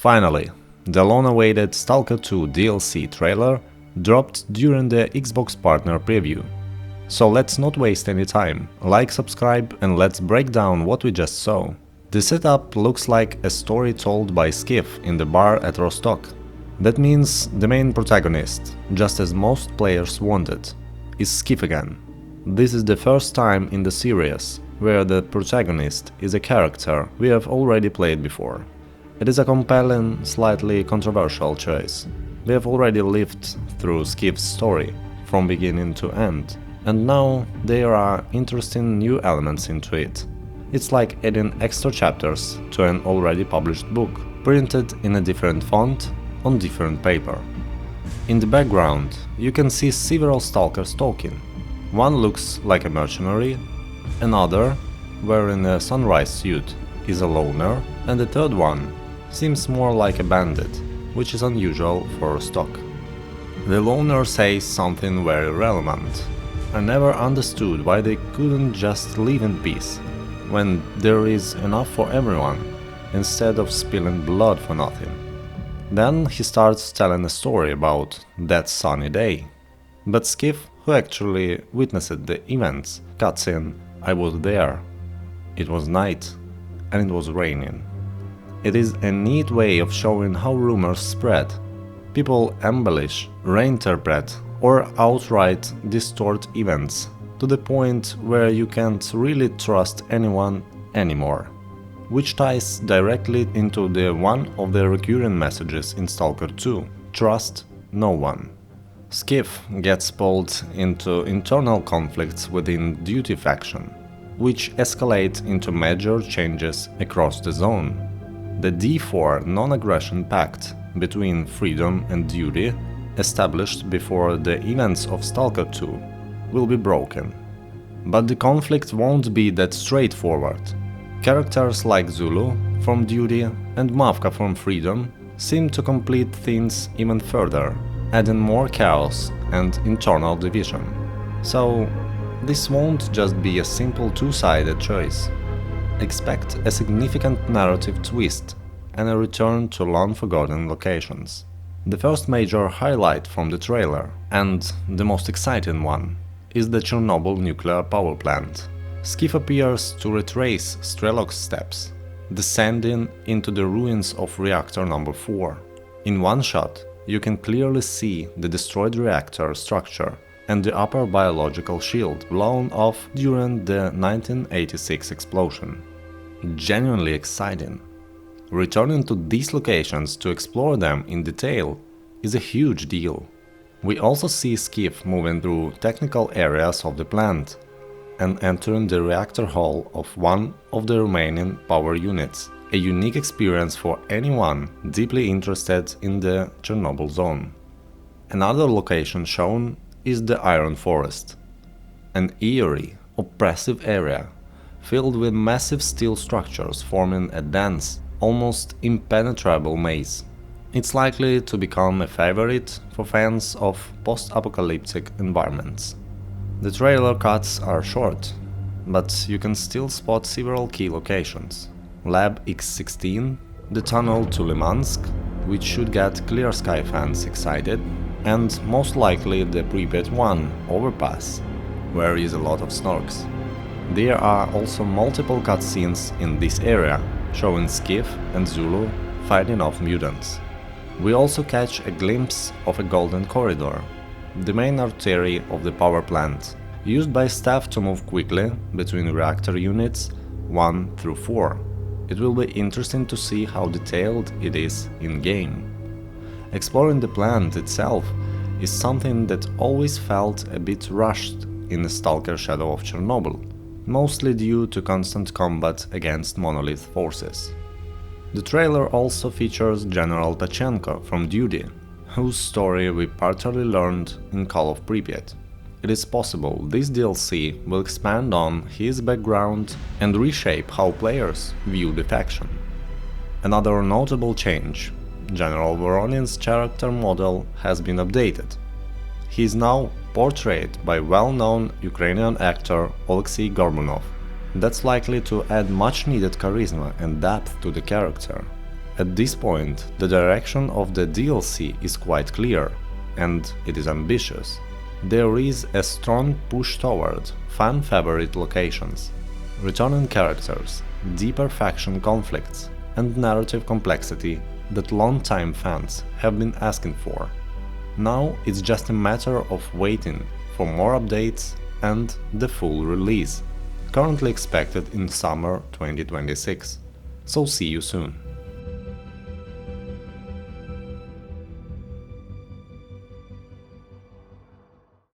Finally, the long-awaited Stalker 2 DLC trailer dropped during the Xbox Partner Preview. So let's not waste any time, like, subscribe, and let's break down what we just saw. The setup looks like a story told by Skiff in the bar at Rostock. That means the main protagonist, just as most players wanted, is Skiff again. This is the first time in the series where the protagonist is a character we have already played before. It is a compelling, slightly controversial choice. We have already lived through Skiff's story from beginning to end, and now there are interesting new elements into it. It's like adding extra chapters to an already published book, printed in a different font on different paper. In the background, you can see several stalkers talking. One looks like a mercenary, another, wearing a sunrise suit, is a loner, and the third one seems more like a bandit, which is unusual for Stock. The loner says something very relevant. I never understood why they couldn't just live in peace, when there is enough for everyone, instead of spilling blood for nothing. Then he starts telling a story about that sunny day. But Skiff, who actually witnessed the events, cuts in, "I was there. It was night, and it was raining." It is a neat way of showing how rumors spread. People embellish, reinterpret, or outright distort events to the point where you can't really trust anyone anymore. Which ties directly into one of the recurring messages in Stalker 2, trust no one. Skiff gets pulled into internal conflicts within Duty faction, which escalate into major changes across the zone. The D4 non-aggression pact between Freedom and Duty, established before the events of Stalker 2, will be broken. But the conflict won't be that straightforward. Characters like Zulu from Duty and Mavka from Freedom seem to complete things even further, adding more chaos and internal division. So this won't just be a simple two-sided choice. Expect a significant narrative twist and a return to long-forgotten locations. The first major highlight from the trailer, and the most exciting one, is the Chernobyl nuclear power plant. Skiff appears to retrace Strelok's steps, descending into the ruins of reactor number 4. In one shot, you can clearly see the destroyed reactor structure and the upper biological shield blown off during the 1986 explosion. Genuinely exciting. Returning to these locations to explore them in detail is a huge deal. We also see Skiff moving through technical areas of the plant and entering the reactor hull of one of the remaining power units, a unique experience for anyone deeply interested in the Chernobyl zone. Another location shown is the Iron Forest, an eerie, oppressive area filled with massive steel structures forming a dense, almost impenetrable maze. It's likely to become a favorite for fans of post-apocalyptic environments. The trailer cuts are short, but you can still spot several key locations. Lab X-16, the tunnel to Limansk, which should get Clear Sky fans excited, and most likely the Pripyat 1 overpass, where is a lot of snorks. There are also multiple cutscenes in this area, showing Skiff and Zulu fighting off mutants. We also catch a glimpse of a golden corridor, the main artery of the power plant, used by staff to move quickly between reactor units 1 through 4. It will be interesting to see how detailed it is in-game. Exploring the plant itself is something that always felt a bit rushed in the Stalker Shadow of Chernobyl, mostly due to constant combat against monolith forces. The trailer also features General Tachenko from Duty, whose story we partially learned in Call of Pripyat. It is possible this DLC will expand on his background and reshape how players view the faction. Another notable change: General Voronin's character model has been updated. He is now portrayed by well-known Ukrainian actor Oleksiy Gorbunov. That's likely to add much-needed charisma and depth to the character. At this point, the direction of the DLC is quite clear, and it is ambitious. There is a strong push toward fan favorite locations, returning characters, deeper faction conflicts, and narrative complexity that long-time fans have been asking for. Now it's just a matter of waiting for more updates and the full release, currently expected in summer 2026. So see you soon.